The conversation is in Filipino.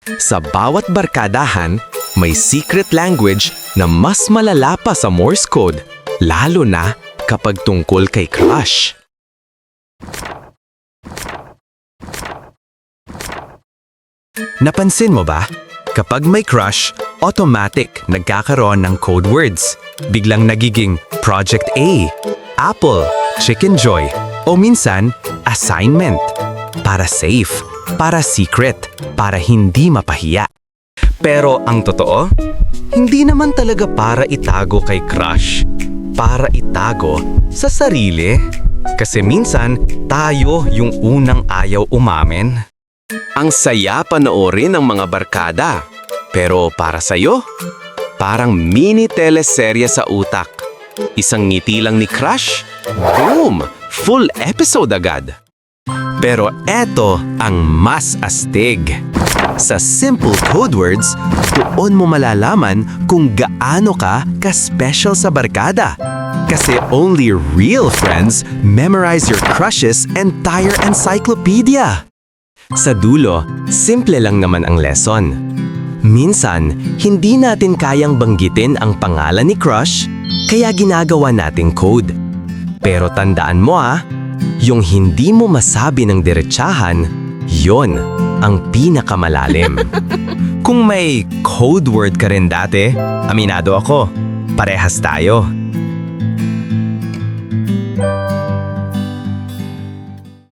Sa bawat barkadahan, may secret language na mas malala pa sa Morse code, lalo na kapag tungkol kay crush. Napansin mo ba? Kapag may crush, automatic nagkakaroon ng code words. Biglang nagiging Project A, Apple, Chicken Joy, o minsan, assignment. Para safe, para secret, para hindi mapahiya. Pero ang totoo, hindi naman talaga para itago kay crush. Para itago sa sarili. Kasi minsan, tayo yung unang ayaw umamin. Ang saya panoorin ng mga barkada. Pero para sa'yo, parang mini teleserye sa utak. Isang ngiti lang ni crush, boom! Full episode agad. Pero eto ang mas astig. Sa simple code words, doon mo malalaman kung gaano ka-special sa barkada. Kasi only real friends memorize your crush's entire encyclopedia. Sa dulo, simple lang naman ang lesson. Minsan, hindi natin kayang banggitin ang pangalan ni crush, kaya ginagawa nating code. Pero tandaan mo yung hindi mo masabi ng diretsahan, yon ang pinakamalalim. Kung may code word ka rin dati, aminado ako, parehas tayo.